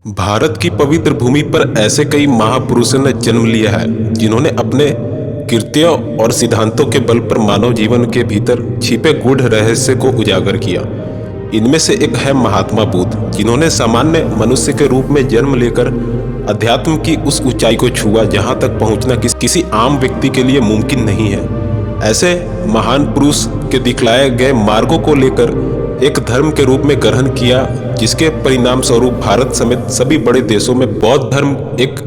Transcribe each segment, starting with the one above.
भारत की पवित्र भूमि पर ऐसे कई महापुरुषों ने जन्म लिया है जिन्होंने अपने कृत्यों और सिद्धांतों के बल पर मानव जीवन के भीतर छिपे गूढ़ रहस्य को उजागर किया। इनमें से एक है महात्मा बुद्ध, जिन्होंने सामान्य मनुष्य के रूप में जन्म लेकर अध्यात्म की उस ऊंचाई को छुआ जहां तक पहुंचना किसी आम व्यक्ति के लिए मुमकिन नहीं है। ऐसे महान पुरुष के दिखलाए गए मार्गों को लेकर एक धर्म के रूप में ग्रहण किया, जिसके परिणाम स्वरूप भारत समेत सभी बड़े देशों में बौद्ध धर्म एक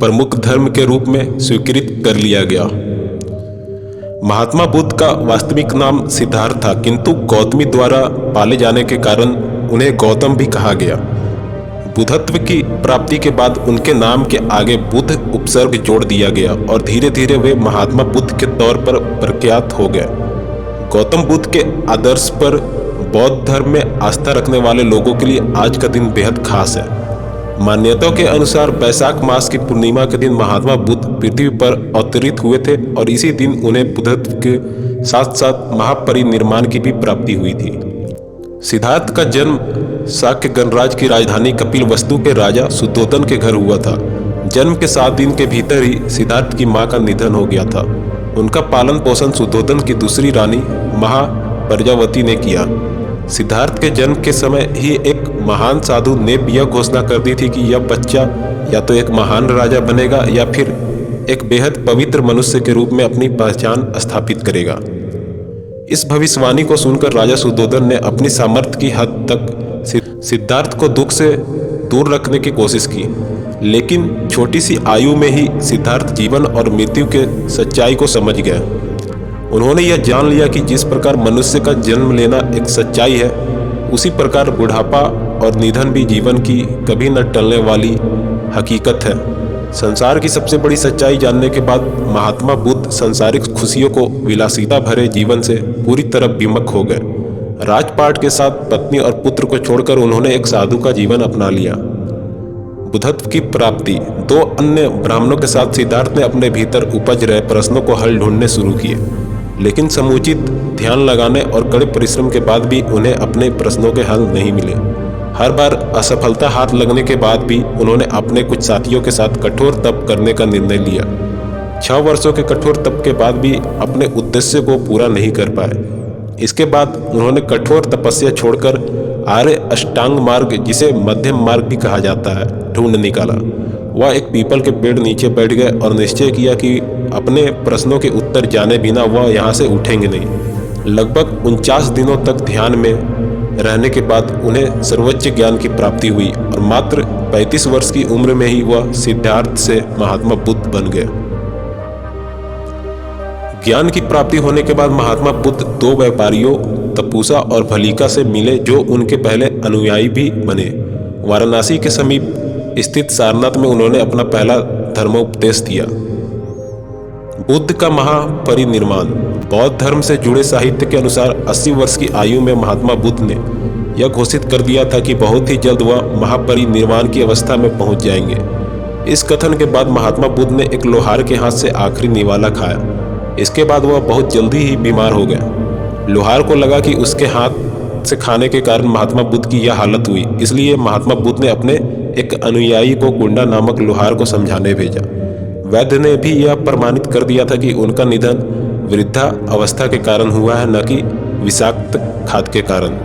प्रमुख धर्म के रूप में स्वीकृत कर लिया गया। महात्मा बुद्ध का वास्तविक नाम सिद्धार्थ था, किंतु गौतमी द्वारा पाले जाने के कारण उन्हें गौतम भी कहा गया। बुद्धत्व की प्राप्ति के बाद उनके नाम के आगे बुद्ध उपसर्ग जोड़ दिया गया और धीरे धीरे वे महात्मा बुद्ध के तौर पर प्रख्यात हो गए। गौतम बुद्ध के आदर्श पर बौद्ध धर्म में आस्था रखने वाले लोगों के लिए आज का दिन बेहद खास है। मान्यताओं के अनुसार वैशाख मास की पूर्णिमा के दिन महात्मा बुद्ध पृथ्वी पर अवतरित हुए थे और इसी दिन उन्हें बुद्धत्व के साथ साथ महापरिनिर्वाण की भी प्राप्ति हुई थी। सिद्धार्थ का जन्म शाक्य गणराज्य की राजधानी कपिलवस्तु के राजा शुद्धोधन के घर हुआ था। जन्म के 7 दिन के भीतर ही सिद्धार्थ की मां का निधन हो गया था। उनका पालन पोषण शुद्धोधन की दूसरी रानी महाप्रजावती ने किया। सिद्धार्थ के जन्म के समय ही एक महान साधु ने यह घोषणा कर दी थी कि यह बच्चा या तो एक महान राजा बनेगा या फिर एक बेहद पवित्र मनुष्य के रूप में अपनी पहचान स्थापित करेगा। इस भविष्यवाणी को सुनकर राजा शुद्धोधन ने अपनी सामर्थ्य की हद तक सिद्धार्थ को दुख से दूर रखने की कोशिश की, लेकिन छोटी सी आयु में ही सिद्धार्थ जीवन और मृत्यु के सच्चाई को समझ गया। उन्होंने यह जान लिया कि जिस प्रकार मनुष्य का जन्म लेना एक सच्चाई है, उसी प्रकार बुढ़ापा और निधन भी जीवन की कभी न टलने वाली हकीकत है। संसार की सबसे बड़ी सच्चाई जानने के बाद महात्मा बुद्ध सांसारिक खुशियों को विलासिता भरे जीवन से पूरी तरह विमुख हो गए। राजपाट के साथ पत्नी और पुत्र को छोड़कर उन्होंने एक साधु का जीवन अपना लिया। बुद्धत्व की प्राप्ति 2 अन्य ब्राह्मणों के साथ सिद्धार्थ ने अपने भीतर उपज रहे प्रश्नों को हल ढूंढने शुरू किए, लेकिन समुचित ध्यान लगाने और कड़े परिश्रम के बाद भी उन्हें अपने प्रश्नों के हल नहीं मिले। हर बार असफलता हाथ लगने के बाद भी उन्होंने अपने कुछ साथियों के साथ कठोर तप करने का निर्णय लिया। 6 वर्षों के कठोर तप के बाद भी अपने उद्देश्य को पूरा नहीं कर पाए। इसके बाद उन्होंने कठोर तपस्या छोड़कर आर्य अष्टांग मार्ग, जिसे मध्यम मार्ग भी कहा जाता है, ढूंढ निकाला। वह एक पीपल के पेड़ नीचे बैठ गए और निश्चय किया कि अपने प्रश्नों के उत्तर जाने बिना वह यहाँ से उठेंगे नहीं। लगभग 49 दिनों तक ध्यान में रहने के बाद उन्हें सर्वोच्च ज्ञान की प्राप्ति हुई और मात्र 35 वर्ष की उम्र में ही वह सिद्धार्थ से महात्मा बुद्ध बन गए। ज्ञान की प्राप्ति होने के बाद महात्मा बुद्ध 2 व्यापारियों तपूसा और भलिका से मिले, जो उनके पहले अनुयायी भी बने। वाराणसी के समीप स्थित सारनाथ में उन्होंने अपना पहला धर्मोपदेश दिया। बुद्ध का महापरिनिर्वाण। बौद्ध धर्म से जुड़े साहित्य के अनुसार 80 वर्ष की आयु में महात्मा बुद्ध ने यह घोषित कर दिया था कि बहुत ही जल्द वह महापरिनिर्वाण की अवस्था में पहुंच जाएंगे। इस कथन के बाद महात्मा बुद्ध ने एक लोहार के हाथ से आखिरी निवाला खाया। इसके बाद वह बहुत जल्दी ही बीमार हो गया। लोहार को लगा कि उसके हाथ से खाने के कारण महात्मा बुद्ध की यह हालत हुई, इसलिए महात्मा बुद्ध ने अपने एक अनुयायी को गुंडा नामक लोहार को समझाने भेजा। वैद्य ने भी यह प्रमाणित कर दिया था कि उनका निधन वृद्धा अवस्था के कारण हुआ है, न कि विषाक्त खाद्य के कारण।